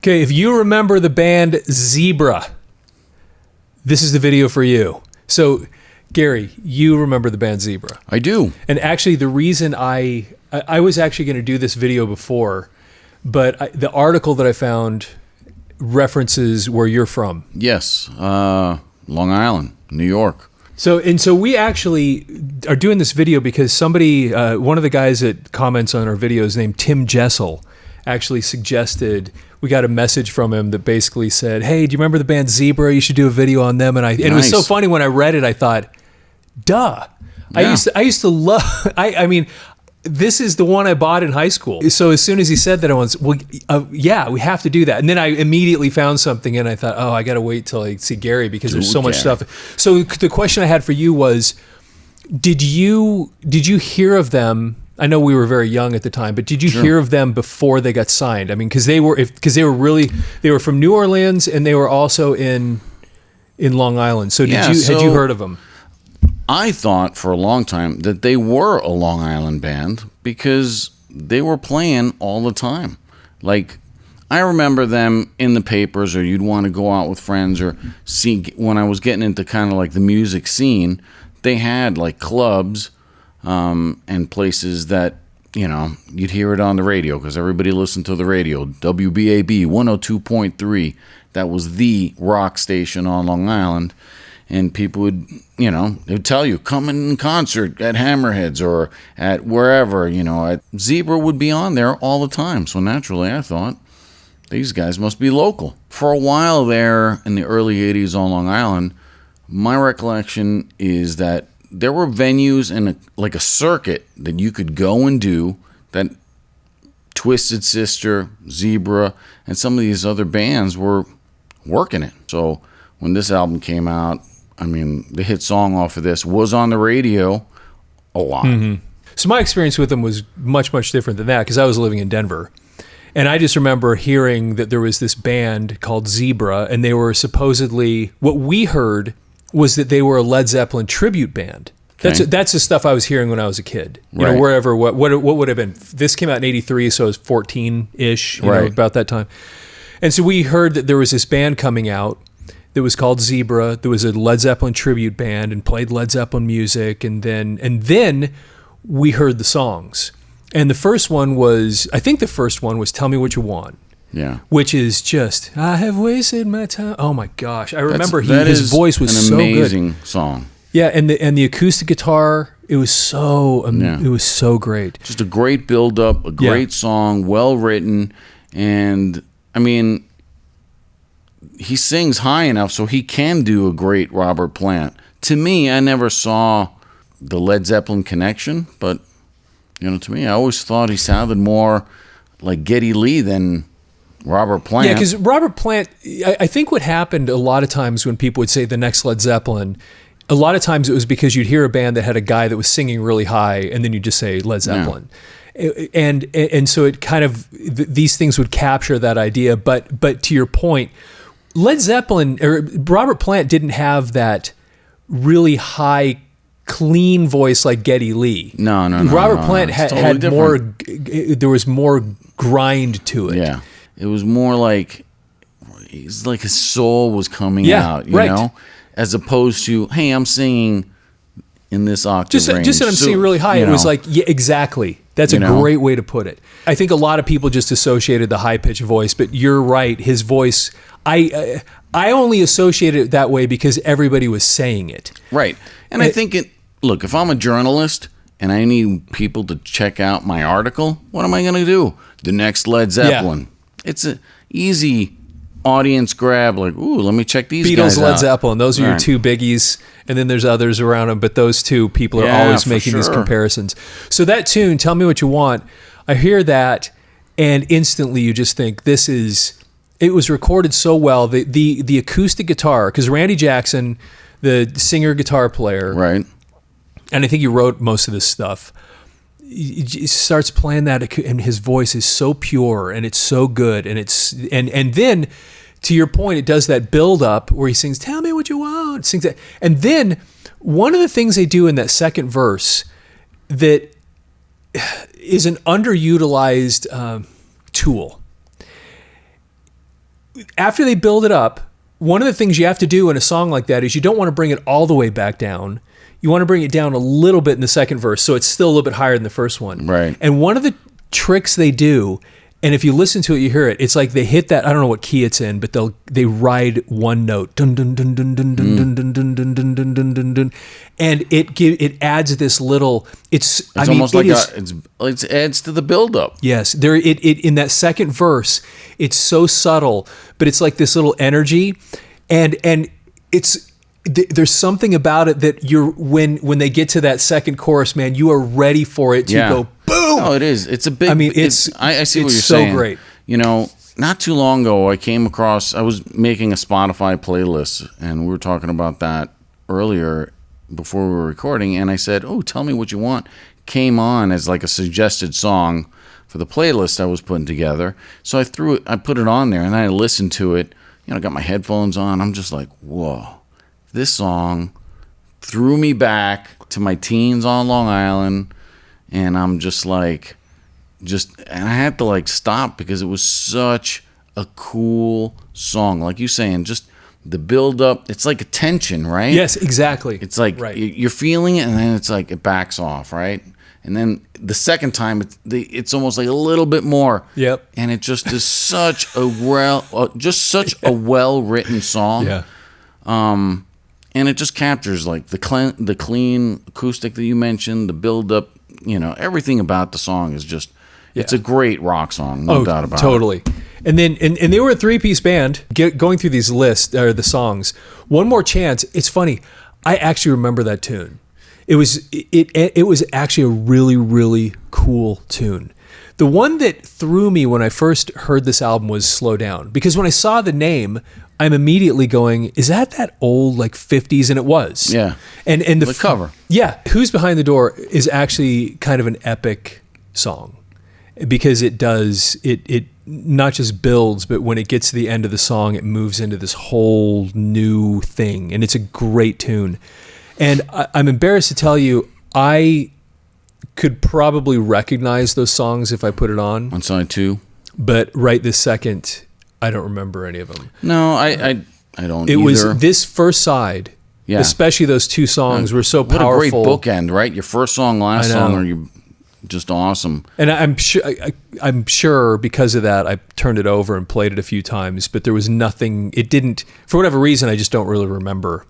Okay, if you remember the band Zebra, this is the video for you. So, Gary, you remember the band Zebra. I do. And actually, the reason I was actually going to do this video before, but the article that I found references where you're from. Yes, Long Island, New York. So we actually are doing this video because somebody, one of the guys that comments on our videos named Tim Jessel, actually suggested, we got a message from him that basically said, hey, do you remember the band Zebra? You should do a video on them. And it was so funny when I read it, I thought, duh. Yeah. I used to love, I mean, this is the one I bought in higght school. So as soon as he said that, I was, well, yeah, we have to do that. And then I immediately found something and I thought, oh, I got to wait till I see Gary because there's so much stuff. So the question I had for you was, did you hear of them? I know we were very young at the time, but did you hear of them before they got signed? I mean, because they were from New Orleans and they were also in Long Island. So had you heard of them? I thought for a long time that they were a Long Island band because they were playing all the time. Like, I remember them in the papers, or you'd want to go out with friends or see, when I was getting into kind of like the music scene, they had like clubs and places that, you know, you'd hear it on the radio because everybody listened to the radio. WBAB 102.3, that was the rock station on Long Island. And people would, you know, they would tell you, come in concert at Hammerheads or at wherever, you know, at Zebra would be on there all the time. So naturally, I thought, these guys must be local. For a while there in the early 80s on Long Island, my recollection is that there were venues and like a circuit that you could go and do that Twisted Sister, Zebra, and some of these other bands were working it. So when this album came out, I mean, the hit song off of this was on the radio a lot. Mm-hmm. So my experience with them was much, much different than that because I was living in Denver. And I just remember hearing that there was this band called Zebra, and they were supposedly, what we heard was that they were a Led Zeppelin tribute band. Okay. That's the stuff I was hearing when I was a kid. You know, wherever, what would have been, this came out in 83, so I was 14-ish, you know, about that time. And so we heard that there was this band coming out that was called Zebra. There was a Led Zeppelin tribute band and played Led Zeppelin music. And then we heard the songs. And the first one was Tell Me What You Want. Yeah. Which is just, I have wasted my time. Oh my gosh. I remember his voice was so good. An amazing song. Yeah, and the acoustic guitar, it was so great. Just a great build up, a great song, well written, and I mean, he sings high enough so he can do a great Robert Plant. To me, I never saw the Led Zeppelin connection, but you know, to me, I always thought he sounded more like Geddy Lee than Robert Plant. Yeah, because Robert Plant, I think what happened a lot of times when people would say the next Led Zeppelin, a lot of times it was because you'd hear a band that had a guy that was singing really high, and then you'd just say Led Zeppelin. Yeah. And so it kind of, these things would capture that idea. But to your point, Led Zeppelin, or Robert Plant didn't have that really high, clean voice like Geddy Lee. No. Robert Plant had different. More, there was more grind to it. Yeah. It was more like, it's like his soul was coming out, you know? As opposed to, hey, I'm singing in this octave range. Just that I'm singing really high. It was like, yeah, exactly. That's a great way to put it. I think a lot of people just associated the high-pitched voice, but you're right. His voice, I only associated it that way because everybody was saying it. Right. And I think look, if I'm a journalist and I need people to check out my article, what am I going to do? The next Led Zeppelin. Yeah. It's an easy audience grab, like, ooh, let me check these guys out. Beatles, Led Zeppelin, those are your two biggies, and then there's others around them, but those two people are always making these comparisons. So that tune, Tell Me What You Want, I hear that, and instantly you just think, it was recorded so well. The acoustic guitar, because Randy Jackson, the singer guitar player, right, and I think he wrote most of this stuff, he starts playing that, and his voice is so pure and it's so good, and then to your point, it does that build up where he sings "Tell Me What You Want," sings that, and then one of the things they do in that second verse that is an underutilized tool after they build it up, one of the things you have to do in a song like that is you don't want to bring it all the way back down. You want to bring it down a little bit in the second verse, so it's still a little bit higher than the first one. Right. And one of the tricks they do, and if you listen to it, you hear it. It's like they hit that. I don't know what key it's in, but they ride one note, dun dun dun dun dun dun dun dun dun dun dun dun dun dun dun, and it adds this little. It's almost like it adds to the buildup. Yes, there. It in that second verse, it's so subtle, but it's like this little energy, and it's. There's something about it that you're when they get to that second chorus, man, you are ready for it to go boom. Oh, it is. It's a big. I mean, I see what you're saying. It's so great. You know, not too long ago, I was making a Spotify playlist, and we were talking about that earlier before we were recording, and I said, "Oh, tell me what you want." Came on as like a suggested song for the playlist I was putting together. So I put it on there, and I listened to it. You know, I got my headphones on. I'm just like, whoa. This song threw me back to my teens on Long Island, and I'm just like, and I had to like stop because it was such a cool song. Like you saying, just the build up, it's like a tension, right? Yes, exactly. It's like you're feeling it, and then it's like it backs off, right? And then the second time, it's almost like a little bit more. Yep. And it just is such a well-written song. Yeah. And it just captures like the clean acoustic that you mentioned, the build up, you know, everything about the song is just, it's a great rock song, no doubt about it. Totally. And then, and they were a 3-piece band going through these lists, or the songs. One More Chance, it's funny. I actually remember that tune. It was actually a really, really cool tune. The one that threw me when I first heard this album was Slow Down, because when I saw the name, I'm immediately going, is that old like 50s? And it was. Yeah. And the cover. Yeah. Who's Behind the Door is actually kind of an epic song, because it not just builds, but when it gets to the end of the song, it moves into this whole new thing. And it's a great tune. And I'm embarrassed to tell you, I could probably recognize those songs if I put it on side 2. But right this second, I don't remember any of them. No, I don't. It either. was this first side, especially those two songs were so powerful. What a great bookend, right? Your first song, last song, are you just awesome. And I'm sure because of that, I turned it over and played it a few times. But there was nothing. It didn't, for whatever reason, I just don't really remember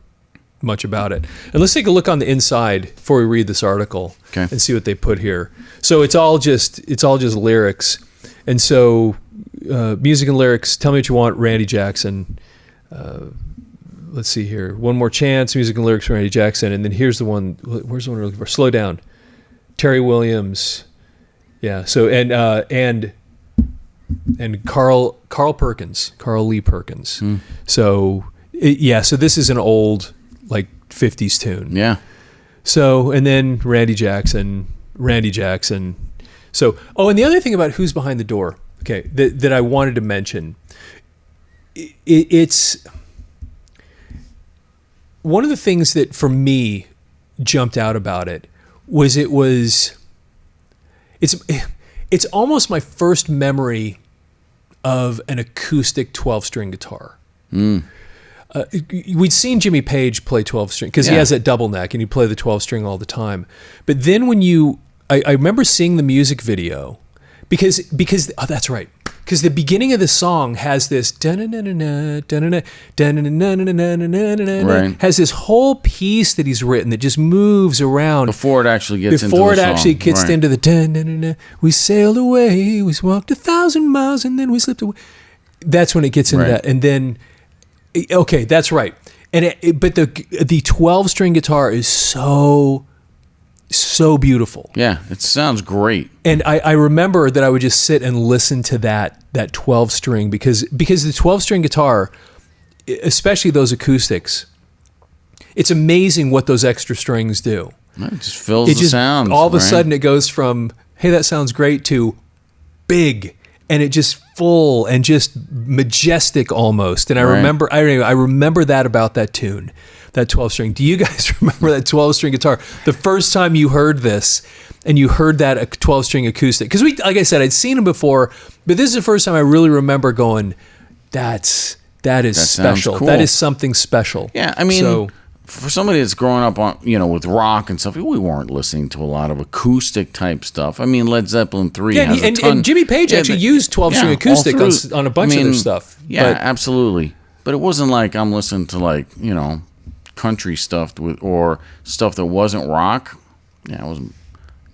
much about it. And let's take a look on the inside before we read this article and see what they put here. So it's all just lyrics. And so music and lyrics, Tell Me What You Want, Randy Jackson. Let's see here. One More Chance, music and lyrics, Randy Jackson. And then here's the one. Where's the one we're looking for? Slow Down, Terry Williams. Yeah. So and Carl Perkins, Carl Lee Perkins. So so this is an old like 50s tune. Yeah. So and then Randy Jackson. So and the other thing about Who's Behind the Door, that I wanted to mention, it's one of the things that for me jumped out about it was it's almost my first memory of an acoustic 12-string guitar. We'd seen Jimmy Page play 12-string because he has that double neck and he'd play the 12-string all the time. But then when I remember seeing the music video because that's right. Because the beginning of the song has this has this whole piece that he's written that just moves around before it actually gets into the we sailed away, we walked 1,000 miles, and then we slipped away. That's when it gets into that, and then that's right. And but the 12-string guitar is so beautiful. Yeah, it sounds great. And I remember that I would just sit and listen to that 12-string because the 12-string guitar, especially those acoustics, it's amazing what those extra strings do. It just fills the sound. All of a sudden it goes from, hey, that sounds great, to big, and it just full and just majestic almost. And I remember that about that tune. That 12-string. Do you guys remember that 12-string guitar? The first time you heard this and you heard that 12-string acoustic, because like I said, I'd seen them before, but this is the first time I really remember going, that is That sounds special. cool. That is something special. Yeah, I mean, So, for somebody that's growing up on, with rock and stuff, we weren't listening to a lot of acoustic type stuff. I mean, Led Zeppelin 3 yeah, has a ton. and Jimmy Page actually used 12-string acoustic all through. on a bunch of their stuff. Yeah, But, absolutely. But it wasn't like I'm listening to country stuff or stuff that wasn't rock. Yeah, it wasn't.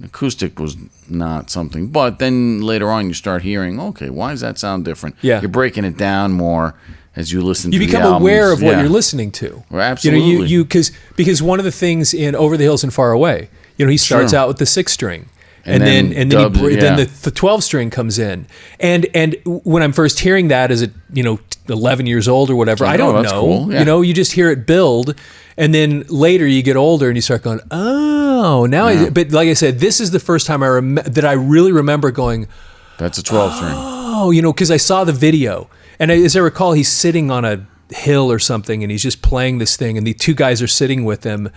Acoustic was not something. But then later on, you start hearing, okay, why does that sound different? Yeah. You're breaking it down more as you listen to you the become aware albums. of what you're listening to. Well, absolutely. Because one of the things in Over the Hills and Far Away, he starts out with the 6-string. And then then the 12-string comes in. And when I'm first hearing that as 11 years old or whatever, I don't know. Cool. Yeah. You just hear it build, and then later you get older and you start going, oh, now. But like I said, this is the first time that I really remember going, that's a 12-string. Oh, because I saw the video, and as I recall, he's sitting on a hill or something, and he's just playing this thing, and the two guys are sitting with him,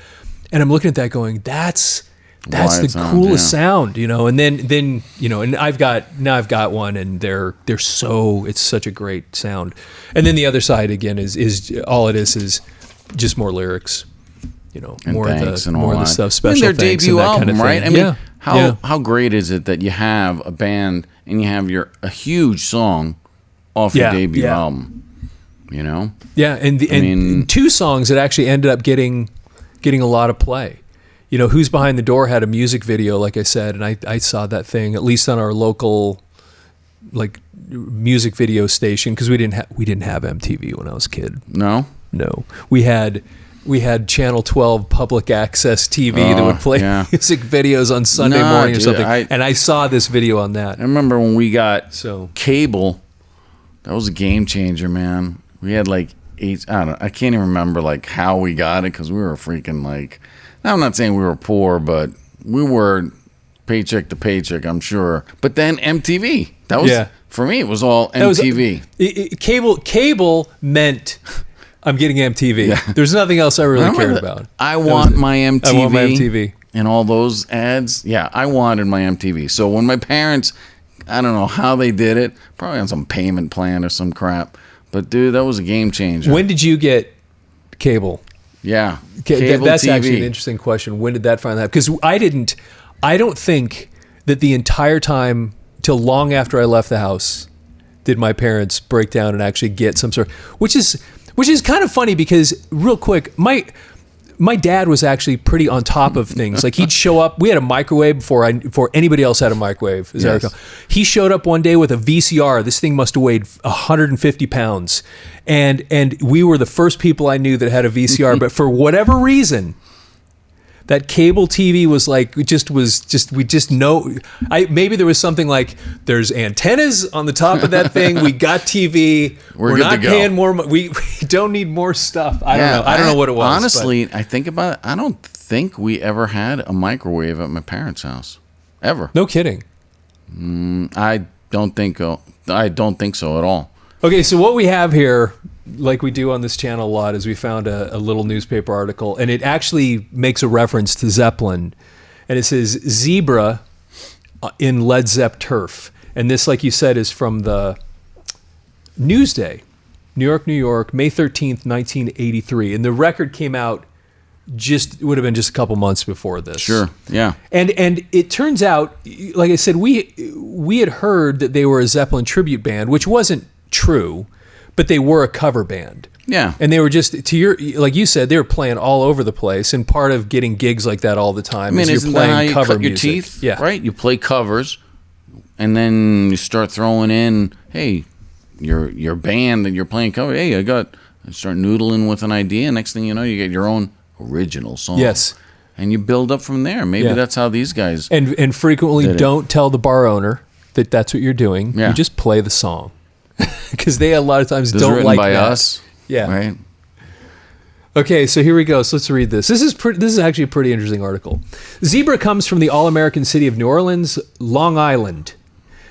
and I'm looking at that going, that's the coolest sound, and then and I've got one, and it's such a great sound. And then the other side again is all it is just more lyrics, more of the stuff, special their thanks debut and that album, kind of right? thing. I mean, how great is it that you have a band and you have a huge song off your debut album, Yeah, and two songs that actually ended up getting a lot of play. Who's Behind the Door had a music video, like I said, and I saw that thing at least on our local music video station, because we didn't have MTV when I was a kid. No, we had Channel 12 public access TV that would play music videos on Sunday morning or something, and I saw this video on that. I remember when we got cable. That was a game changer, man. We had I can't even remember how we got it, because we were freaking I'm not saying we were poor, but we were paycheck to paycheck, I'm sure. But then MTV. That was for me. It was all MTV. Cable meant I'm getting MTV. Yeah. There's nothing else I really cared about. I want my MTV. And all those ads. Yeah, I wanted my MTV. So when my parents, I don't know how they did it, probably on some payment plan or some crap. But dude, that was a game changer. When did you get cable? Yeah, that's TV. actually an interesting question. When did that finally happen? Because I don't think that the entire time till long after I left the house did my parents break down and actually get some sort of, which is kind of funny, because real quick, my dad was actually pretty on top of things. He'd show up. We had a microwave before anybody else had a microwave. As I recall. He showed up one day with a VCR. This thing must have weighed 150 pounds, and we were the first people I knew that had a VCR. But for whatever reason, that cable TV was we just know. Maybe there was something there's antennas on the top of that thing. We got TV. We're not paying more. We don't need more stuff. I don't know. I don't know what it was. Honestly, I think about it. I don't think we ever had a microwave at my parents' house, ever. No kidding. I don't think so at all. Okay, so what we have here, like we do on this channel a lot, is we found a little newspaper article, and it actually makes a reference to Zeppelin, and it says zebra in Led Zepp turf. And this, like you said, is from the Newsday, New York, May 13th, 1983. And the record came out it would have been just a couple months before this. Sure, yeah. And it turns out, like I said, we had heard that they were a Zeppelin tribute band, which wasn't true, but they were a cover band. Yeah. And they were just, like you said, they were playing all over the place, and part of getting gigs like that all the time is you're playing cover music. Your teeth? Yeah. Right? You play covers, and then you start throwing in, hey, your band that you're playing cover, hey, I start noodling with an idea, next thing you know, you get your own original song. Yes. And you build up from there. Maybe that's how these guys And frequently don't tell the bar owner that that's what you're doing. Yeah. You just play the song. Because they a lot of times don't like by that. us. Yeah. Right. Okay, so here we go. So let's read this. This is actually a pretty interesting article. Zebra comes from the all-American city of New Orleans, Long Island.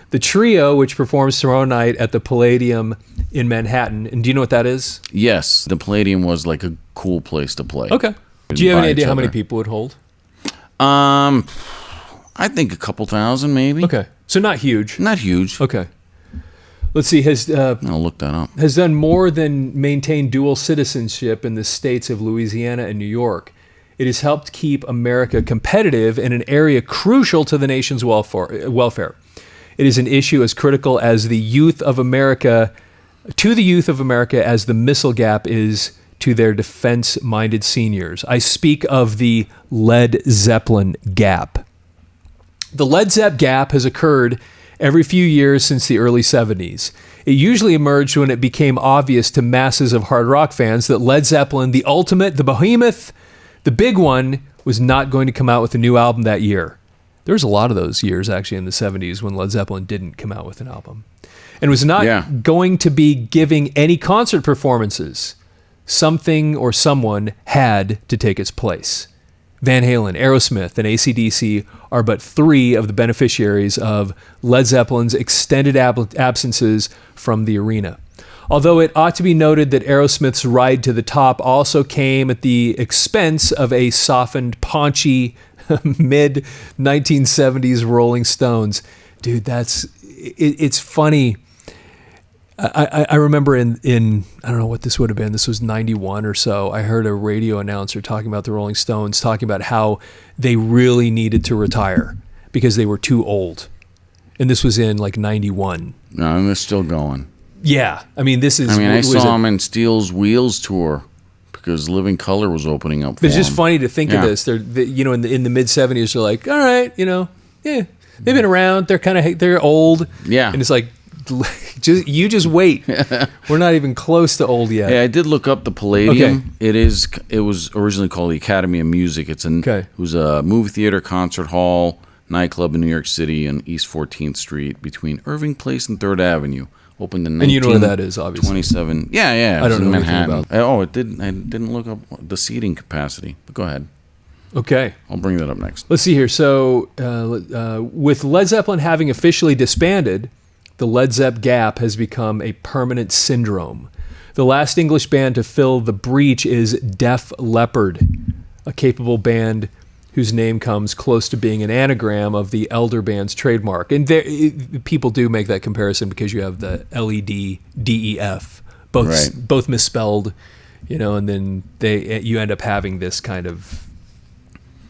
The trio, which performs tomorrow night at the Palladium in Manhattan. And do you know what that is? Yes. The Palladium was a cool place to play. Okay. Do you have any idea how many people it would hold? I think a couple thousand, maybe. Okay. So not huge. Not huge. Okay. Let's see. I'll look that up. Has done more than maintain dual citizenship in the states of Louisiana and New York. It has helped keep America competitive in an area crucial to the nation's welfare. It is an issue as critical as the youth of America, as the missile gap is to their defense-minded seniors. I speak of the Led Zeppelin gap. The Led Zep Gap has occurred every few years since the early 70s. It usually emerged when it became obvious to masses of hard rock fans that Led Zeppelin, the ultimate, the behemoth, the big one, was not going to come out with a new album that year. There was a lot of those years, actually, in the 70s when Led Zeppelin didn't come out with an album. And was not going to be giving any concert performances. Something or someone had to take its place. Van Halen, Aerosmith, and AC/DC are but three of the beneficiaries of Led Zeppelin's extended absences from the arena. Although it ought to be noted that Aerosmith's ride to the top also came at the expense of a softened, paunchy, mid-1970s Rolling Stones. Dude, it's funny. I remember in I don't know what this would have been. This was 91 or so. I heard a radio announcer talking about the Rolling Stones, talking about how they really needed to retire because they were too old. And this was in like 91. No, and they're still going. Yeah. I mean, I saw them in Steel's Wheels tour because Living Colour was opening up for It's just them. funny to think of this. In the mid-70s, they're like, all right, they've been around. They're old. Yeah. And it's like, just wait. We're not even close to old yet. Yeah, I did look up the Palladium. Okay. It was originally called the Academy of Music. It was a movie theater, concert hall, nightclub in New York City on East 14th Street between Irving Place and 3rd Avenue. Opened in 1927. And you know where that is, obviously. 27. Yeah. I don't know Manhattan. anything about I didn't look up the seating capacity. But go ahead. Okay. I'll bring that up next. Let's see here. So, with Led Zeppelin having officially disbanded, the Led Zep Gap has become a permanent syndrome. The last English band to fill the breach is Def Leppard, a capable band whose name comes close to being an anagram of the elder band's trademark. And people do make that comparison because you have the LEDDEF, both misspelled, and then you end up having this kind of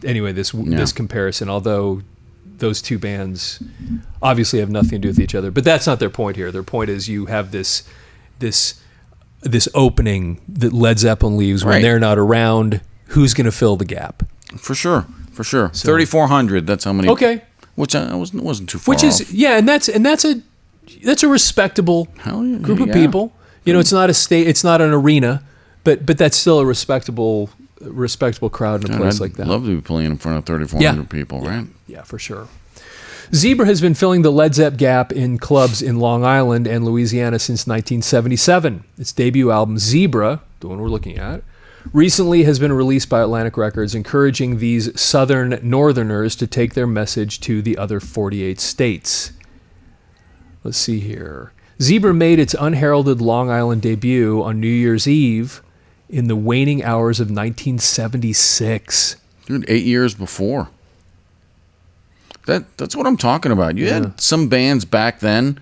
this comparison. Although those two bands obviously have nothing to do with each other, but that's not their point here. Their point is you have this opening that Led Zeppelin leaves when they're not around. Who's going to fill the gap? For sure. So, 3,400. That's how many. Okay, which wasn't too far. Which is off. and that's a respectable group of people. It's not a state, it's not an arena, but that's still a respectable crowd in a place like that. I'd love to be playing in front of 3,400 people, right? Yeah, for sure. Zebra has been filling the Led Zep Gap in clubs in Long Island and Louisiana since 1977. Its debut album, Zebra, the one we're looking at, recently has been released by Atlantic Records, encouraging these southern northerners to take their message to the other 48 states. Let's see here. Zebra made its unheralded Long Island debut on New Year's Eve in the waning hours of 1976. Dude, 8 years before. That's what I'm talking about. You had some bands back then,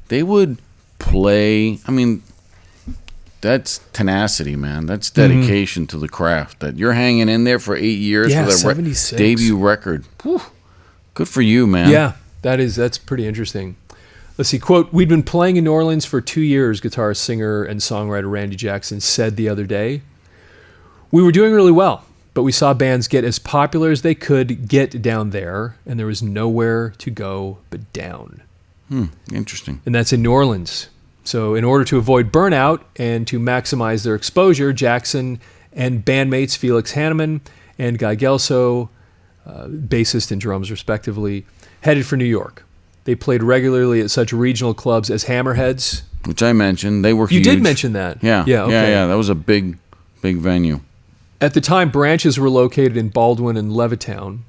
they would play, that's tenacity, man. That's dedication to the craft. That you're hanging in there for 8 years for that debut record. Whew. Good for you, man. Yeah, that's pretty interesting. Let's see, quote, "We'd been playing in New Orleans for 2 years," guitarist, singer, and songwriter Randy Jackson said the other day. "We were doing really well, but we saw bands get as popular as they could get down there, and there was nowhere to go but down." Interesting. And that's in New Orleans. So in order to avoid burnout and to maximize their exposure, Jackson and bandmates Felix Hanneman and Guy Gelso, bassist and drums respectively, headed for New York. They played regularly at such regional clubs as Hammerheads. Which I mentioned. They were huge. You did mention that. Yeah. Okay. Yeah. That was a big venue. At the time, branches were located in Baldwin and Levittown.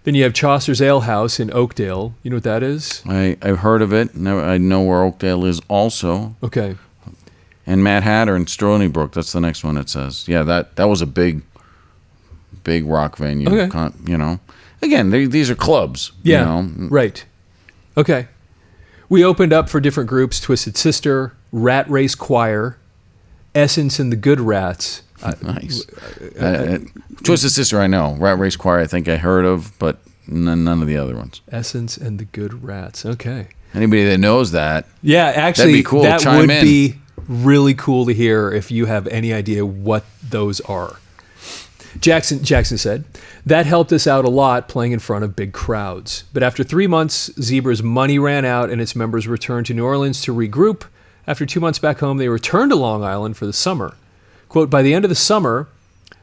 Then you have Chaucer's Ale House in Oakdale. You know what that is? I've heard of it. I know where Oakdale is also. Okay. And Mad Hatter in Stony Brook. That's the next one it says. Yeah, that was a big rock venue. Okay. Again, these are clubs. Yeah, right. Okay. We opened up for different groups: Twisted Sister, Rat Race Choir, Essence and the Good Rats. Nice. Twisted Sister, I know. Rat Race Choir, I think I heard of, but none of the other ones. Essence and the Good Rats. Okay. Anybody that knows that, yeah, actually, that'd be cool. That Chime would in. be really cool to hear if you have any idea what those are. Jackson said, that helped us out a lot playing in front of big crowds. But after 3 months, Zebra's money ran out and its members returned to New Orleans to regroup. After 2 months back home, they returned to Long Island for the summer. Quote, by the end of the summer,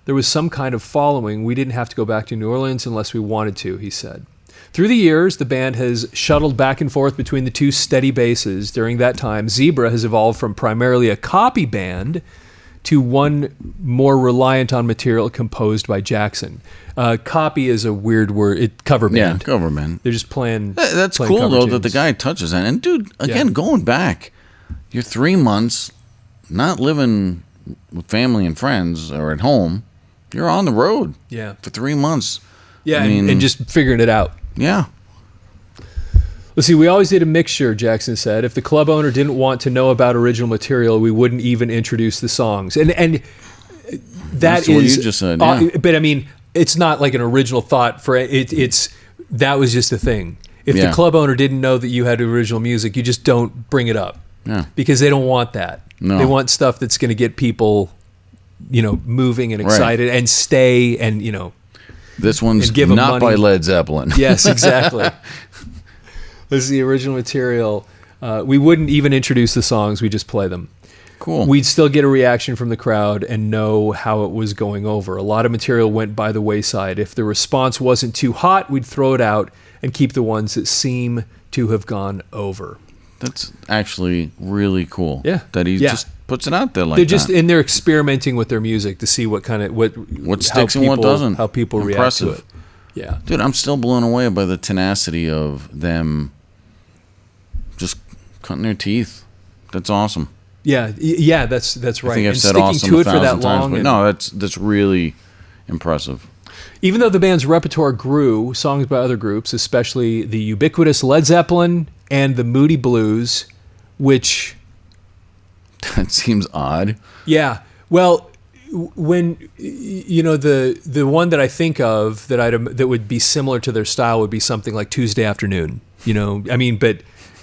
there was some kind of following. We didn't have to go back to New Orleans unless we wanted to, he said. Through the years, the band has shuttled back and forth between the two steady bases. During that time, Zebra has evolved from primarily a copy band to one more reliant on material composed by Jackson. Copy is a weird word. Cover band. Yeah, cover band. They're just playing. That's playing cool, cover though, tunes. that the guy touches on. And, dude, again, going back, you're 3 months not living with family and friends or at home. You're on the road for 3 months. Yeah, I mean, and just figuring it out. Yeah. Let's see, we always did a mixture, Jackson said. If the club owner didn't want to know about original material, we wouldn't even introduce the songs. And That's what you just said, yeah. But I mean, it's not like an original thought for it. That was just a thing. If the club owner didn't know that you had original music, you just don't bring it up. Yeah. Because they don't want that. No. They want stuff that's going to get people, moving and excited and stay and, This one's give 'em not money. by Led Zeppelin. Yes, exactly. This is the original material. We wouldn't even introduce the songs. We just play them. Cool. We'd still get a reaction from the crowd and know how it was going over. A lot of material went by the wayside. If the response wasn't too hot, we'd throw it out and keep the ones that seem to have gone over. That's actually really cool. Yeah. That he just puts it out there like They're just that. and they're experimenting with their music to see what kind of what sticks how and what people- doesn't. how people react to it. Yeah. Dude, I'm still blown away by the tenacity of them just cutting their teeth. That's awesome. Yeah, that's right. I think I've and said sticking awesome to a it for that thousand times, long. but and- no, that's really impressive. Even though the band's repertoire grew, songs by other groups, especially the ubiquitous Led Zeppelin and the Moody Blues, which, That seems odd. yeah, well, when the one that I think of that would be similar to their style would be something like Tuesday Afternoon. But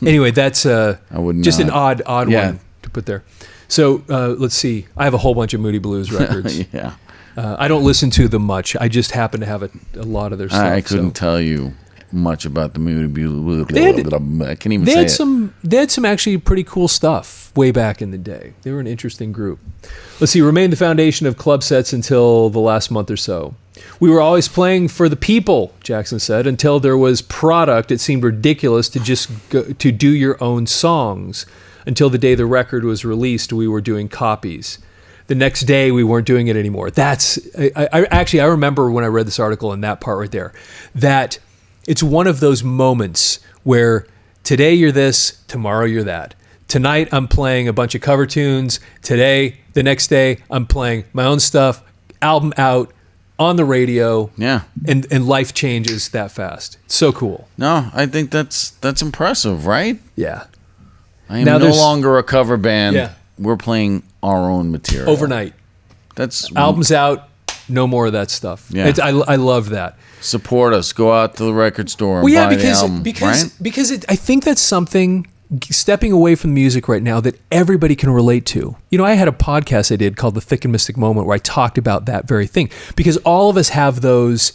anyway, that's I would just an not. odd Yeah. one to put there. So let's see. I have a whole bunch of Moody Blues records. Yeah. I don't listen to them much. I just happen to have a lot of their stuff. I couldn't tell you much about the Moody Blues. They had- I can't even They say had it. they had some actually pretty cool stuff way back in the day. They were an interesting group. Let's see, remained the foundation of club sets until the last month or so. We were always playing for the people, Jackson said, until there was product. It seemed ridiculous to just to do your own songs. Until the day the record was released, we were doing copies. The next day, we weren't doing it anymore. I remember when I read this article and that part right there, that it's one of those moments where today you're this, tomorrow you're that. Tonight I'm playing a bunch of cover tunes. Today, the next day, I'm playing my own stuff, album out, on the radio. Yeah. And life changes that fast. It's so cool. No, I think that's impressive, right? Yeah. I am Now no there's- longer a cover band. Yeah. We're playing our own material. Overnight. That's Albums out, no more of that stuff. Yeah. I love that. Support us. Go out to the record store and Well, yeah, buy the album. because I think that's something stepping away from music right now that everybody can relate to. I had a podcast I did called The Thick and Mystic Moment where I talked about that very thing because all of us have those.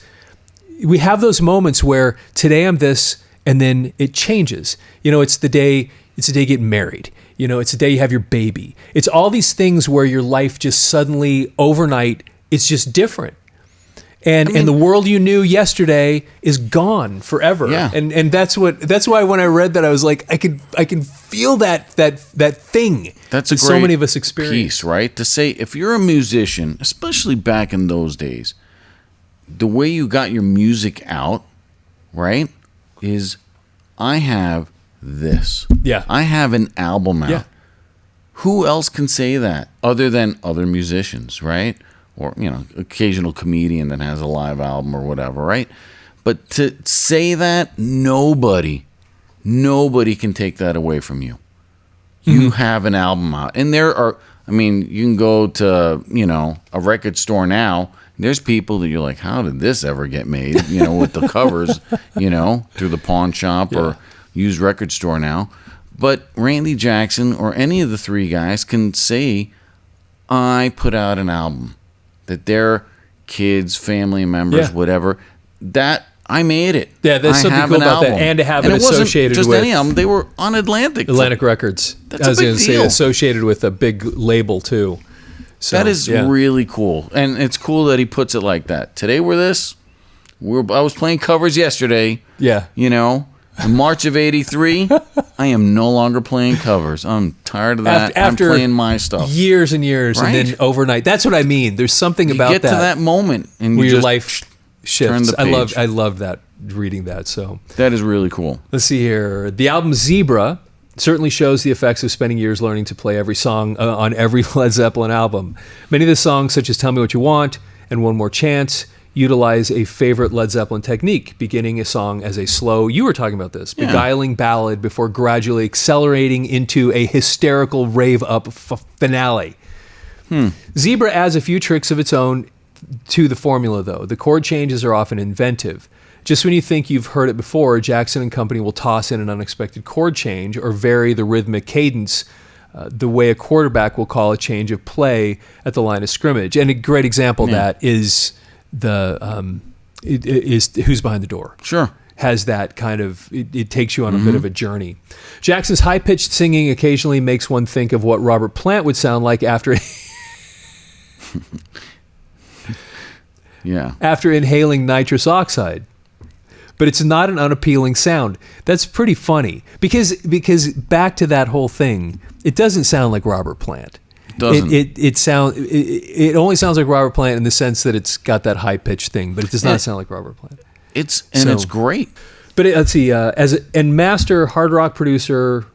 We have those moments where today I'm this and then it changes. It's the day you get married. It's the day you have your baby. It's all these things where your life just suddenly overnight it's just different. And the world you knew yesterday is gone forever. Yeah. And that's why when I read that I was like I can feel that thing. That's a that great so many of us experience. piece, right? To say if you're a musician, especially back in those days, the way you got your music out, right, is I have this. Yeah. I have an album out. Yeah. Who else can say that other than other musicians, right? Or, occasional comedian that has a live album or whatever, right? But to say that, nobody Nobody can take that away from you. You have an album out. And there are, I mean, you can go to, a record store now. There's people that you're like, how did this ever get made? With the covers, through the pawn shop or used record store now. But Randy Jackson or any of the three guys can say, I put out an album. That their kids, family members, whatever, that I made it. Yeah, there's something cool about that. And to have it associated with... just any album. They were on Atlantic Records. That's a big deal. Associated with a big label, too. So, that is really cool. And it's cool that he puts it like that. Today we're this. I was playing covers yesterday. Yeah. In March of 83, I am no longer playing covers. I'm tired of that. After I'm playing my stuff. Years and years, right? And then overnight. That's what I mean. There's something about that. You get to that moment and where you your life shifts. Turn the page. I love that, reading that. So that is really cool. Let's see here. The album Zebra certainly shows the effects of spending years learning to play every song on every Led Zeppelin album. Many of the songs, such as Tell Me What You Want and One More Chance, utilize a favorite Led Zeppelin technique, beginning a song as a slow, you were talking about this, beguiling ballad before gradually accelerating into a hysterical rave-up finale. Zebra adds a few tricks of its own to the formula, though. The chord changes are often inventive. Just when you think you've heard it before, Jackson and company will toss in an unexpected chord change or vary the rhythmic cadence the way a quarterback will call a change of play at the line of scrimmage. And a great example of that is is Who's Behind the Door. Sure. Has that kind of, it takes you on a bit of a journey. Jackson's high-pitched singing occasionally makes one think of what Robert Plant would sound like after after inhaling nitrous oxide. But it's not an unappealing sound. That's pretty funny because back to that whole thing, it doesn't sound like Robert Plant. It only sounds like Robert Plant in the sense that it's got that high pitched thing, but it does not sound like Robert Plant. It's great. But let's see, and master hard rock producer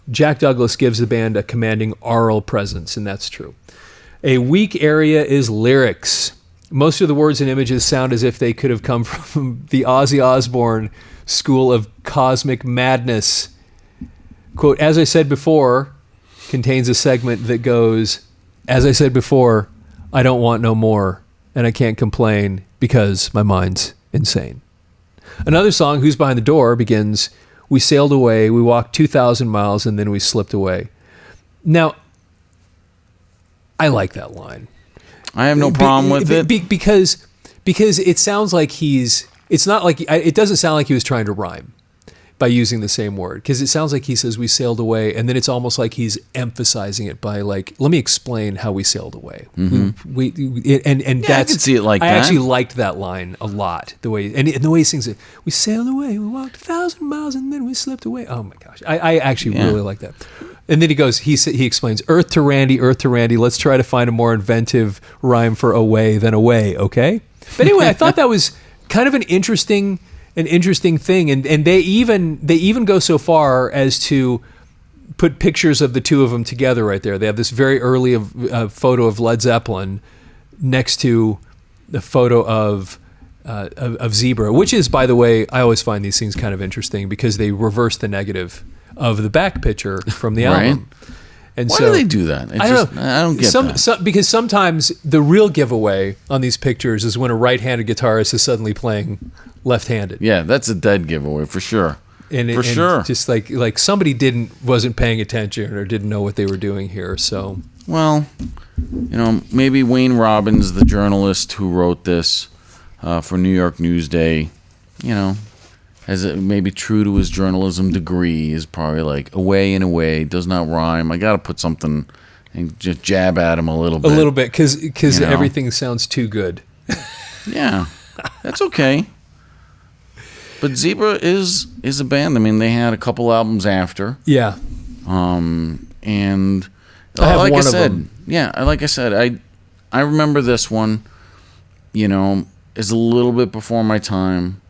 Jack Douglas gives the band a commanding aural presence, and that's true. A weak area is lyrics. Most of the words and images sound as if they could have come from the Ozzy Osbourne school of cosmic madness. Quote, as I said before, contains a segment that goes, as I said before, I don't want no more, and I can't complain because my mind's insane. Another song, Who's Behind the Door, begins, we sailed away, we walked 2,000 miles, and then we slipped away. Now, I like that line. I have no problem with it. Because it sounds like it doesn't sound like he was trying to rhyme by using the same word, because it sounds like he says we sailed away, and then it's almost like he's emphasizing it by like, let me explain how we sailed away. I could see it like that. I actually liked that line a lot, the way he sings it. We sailed away, we walked 1,000 miles, and then we slipped away. Oh my gosh, I actually really like that. And then he goes, he explains, Earth to Randy, let's try to find a more inventive rhyme for away than away, okay? But anyway, I thought that was kind of an interesting thing, and they even go so far as to put pictures of the two of them together right there. They have this very early photo of Led Zeppelin next to the photo of Zebra, which is, by the way, I always find these things kind of interesting because they reverse the negative of the back picture from the album. And why do they do that? I don't get that. Because sometimes the real giveaway on these pictures is when a right-handed guitarist is suddenly playing left-handed. Yeah, that's a dead giveaway for sure. Sure. Just like somebody wasn't paying attention or didn't know what they were doing here. So, well, maybe Wayne Robbins, the journalist who wrote this for New York Newsday, as maybe true to his journalism degree, is probably like away and away does not rhyme. I got to put something and just jab at him a little bit, because everything sounds too good. Yeah, that's okay. But Zebra is a band. I mean, they had a couple albums after. Yeah. And I have one of them. Yeah, like I said, I remember this one. Is a little bit before my time.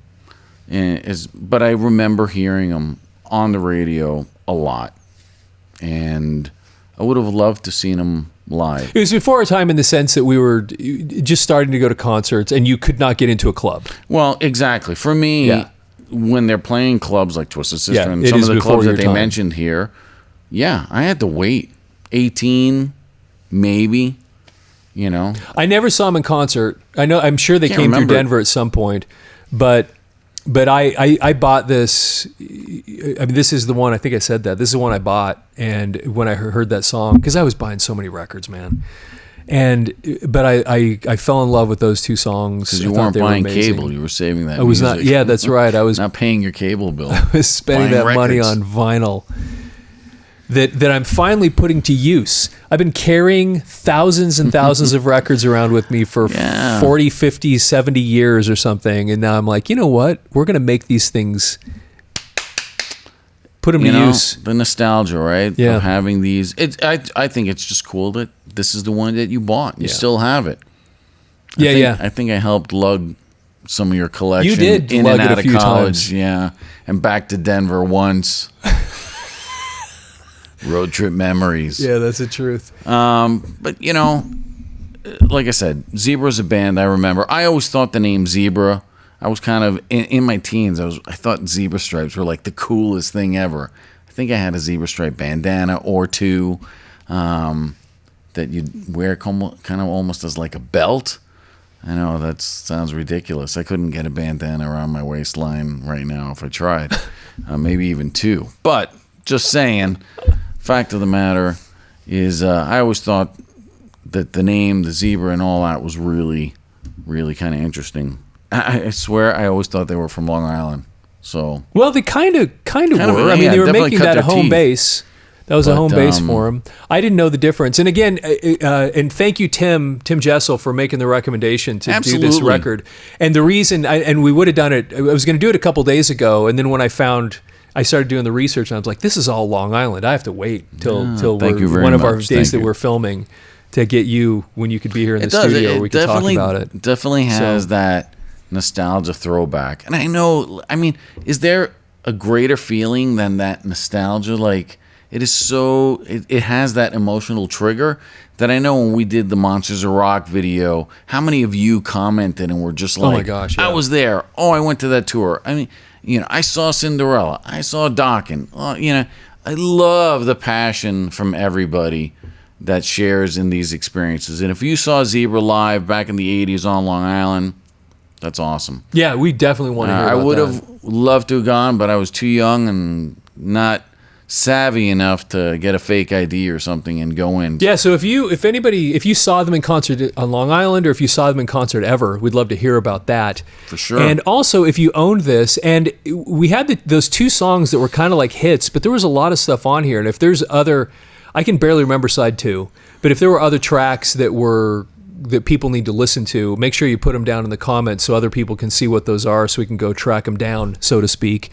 But I remember hearing them on the radio a lot, and I would have loved to seen them live. It was before our time in the sense that we were just starting to go to concerts, and you could not get into a club. Well, exactly. For me, when they're playing clubs like Twisted Sister Yeah, and it some is of the before clubs that your they time. mentioned here, yeah, I had to wait 18, maybe, you know. I never saw them in concert. I'm sure they Can't came remember. through Denver at some point, but I bought this. I mean, this is the one. I think I said that. This is the one I bought, and when I heard that song, because I was buying so many records, man. But I fell in love with those two songs. Because you I thought weren't they were buying amazing. cable. You were saving that I was music. not. Yeah, that's right. I was not paying your cable bill. was spending Buying that money records. on vinyl that I'm finally putting to use. I've been carrying thousands and thousands of records around with me for Yeah. 40, 50, 70 years or something. And now I'm like, you know what? We're going to make these things, put them to use. The nostalgia, right? Yeah. Of having these. I think it's just cool that this is the one that you bought. You Yeah. still have it. I think I helped lug some of your collection You did in lug and it a out of few college. times. Yeah. And back to Denver once. Road trip memories. Yeah, that's the truth. But, you know, like I said, Zebra's a band I remember. I always thought the name Zebra, I was kind of, in my teens, I thought zebra stripes were like the coolest thing ever. I think I had a zebra stripe bandana or two that you'd wear kind of almost as like a belt. I know that sounds ridiculous. I couldn't get a bandana around my waistline right now if I tried. Maybe even two. But just saying, fact of the matter is I always thought that the name, the zebra and all that was really, really kind of interesting. I swear I always thought they were from Long Island. So Well, they kind of were. I mean, yeah, they were definitely making cut that a their home teeth. base. That was a But, home base for him. I didn't know the difference. And again, and thank you, Tim Jessel, for making the recommendation to do this Absolutely. record. And the reason, and we would have done it, I was going to do it a couple days ago, and then when I started doing the research, and I was like, this is all Long Island. I have to wait till thank you very one of our much. days Thank that you. we're filming to get you when you could be here in the it does. studio where It we could talk definitely about it. definitely has So- that nostalgia throwback. And I know, I mean, is there a greater feeling than that nostalgia? Like, it is so, it has that emotional trigger that I know when we did the Monsters of Rock video, how many of you commented and were just like, Oh my gosh, yeah. I was there. Oh, I went to that tour. I mean, you know, I saw Cinderella. I saw Dokken. You know, I love the passion from everybody that shares in these experiences. And if you saw Zebra live back in the 80s on Long Island, that's awesome. Yeah, we definitely want to hear I about would that. have loved to have gone, but I was too young and not savvy enough to get a fake ID or something and go in. Yeah, so if you saw them in concert on Long Island or if you saw them in concert ever, we'd love to hear about that. For sure. And also if you owned this, and we had those two songs that were kind of like hits, but there was a lot of stuff on here. And if there's other, I can barely remember side two, but if there were other tracks that people need to listen to, make sure you put them down in the comments so other people can see what those are so we can go track them down, so to speak,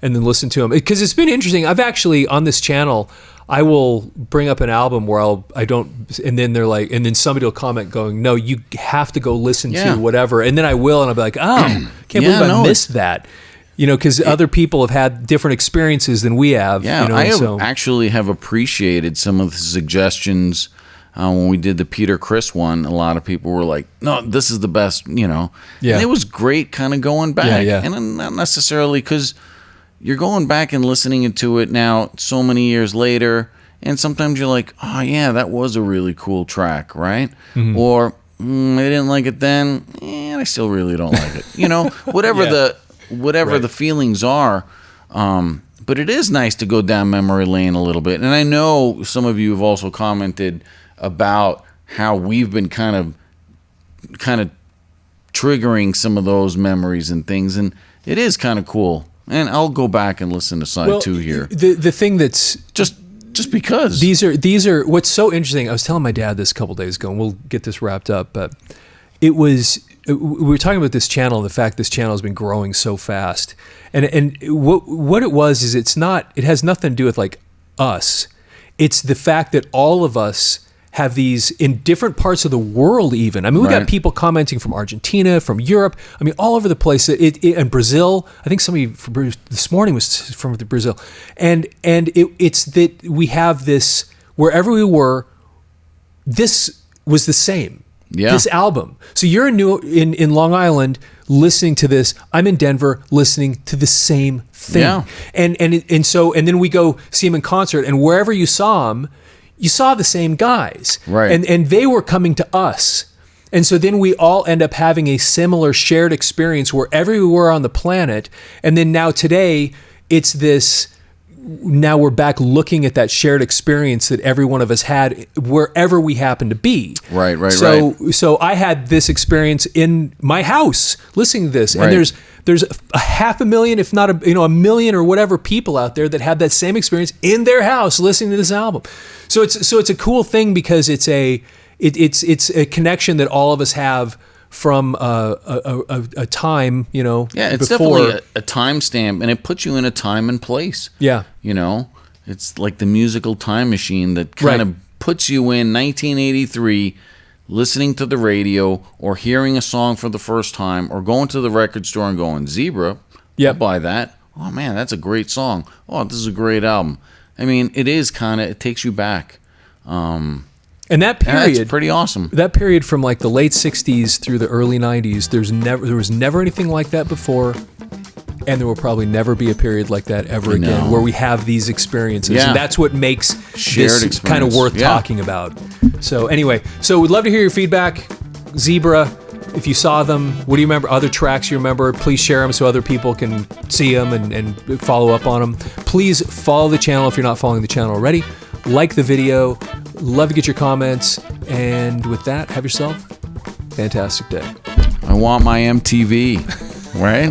and then listen to them. Because it's been interesting. I've actually, on this channel, I will bring up an album where and then they're like, and then somebody will comment going, no, you have to go listen Yeah. to whatever. And then I will, and I'll be like, oh, can't believe I missed that. You know, because other people have had different experiences than we have. Yeah, you know, I actually have appreciated some of the suggestions when we did the Peter Criss one. A lot of people were like, no, this is the best, you know. Yeah. And it was great kind of going back. Yeah. And not necessarily because you're going back and listening to it now so many years later, and sometimes you're like, oh, yeah, that was a really cool track, right? Mm-hmm. Or, I didn't like it then, and I still really don't like it. You know, whatever Yeah. whatever the feelings are. But it is nice to go down memory lane a little bit. And I know some of you have also commented about how we've been kind of triggering some of those memories and things. And it is kind of cool. And I'll go back and listen to side two here. The thing that's Just because. these are what's so interesting. I was telling my dad this a couple days ago, and we'll get this wrapped up, but we were talking about this channel and the fact this channel has been growing so fast. And what it was is it has nothing to do with like us. It's the fact that all of us have these in different parts of the world even. I mean, we got Right. people commenting from Argentina, from Europe. I mean, all over the place. And Brazil. I think somebody this morning was from Brazil. And it's that we have this, wherever we were, this was the same. Yeah. This album. So you're in Long Island. listening to this. I'm in Denver listening to the same thing. Yeah. And then we go see them in concert, and wherever you saw them, you saw the same guys. Right. And they were coming to us. And so then we all end up having a similar shared experience wherever we were on the planet. And then now today, it's this, now we're back looking at that shared experience that every one of us had wherever we happen to be. Right. So I had this experience in my house listening to this. Right. And there's a 500,000, if not a million or whatever people out there that had that same experience in their house listening to this album. So it's a cool thing because it's a connection that all of us have from a time, it's before. definitely a timestamp, and it puts you in a time and place. Yeah. It's like the musical time machine that kind of puts you in 1983, listening to the radio or hearing a song for the first time, or going to the record store and going, Zebra, I'll buy that. Oh man, that's a great song. Oh, this is a great album. I mean, it takes you back. And that period, that's pretty awesome. That period from like the late 60s through the early 90s, there was never anything like that before, and there will probably never be a period like that ever again, where we have these experiences. Yeah. And that's what makes shared this experience kind of worth talking about. So anyway, we'd love to hear your feedback. Zebra, if you saw them, what do you remember? Other tracks you remember, please share them so other people can see them and follow up on them. Please follow the channel if you're not following the channel already. Like the video. Love to get your comments. And with that, have yourself a fantastic day. I want my MTV, right?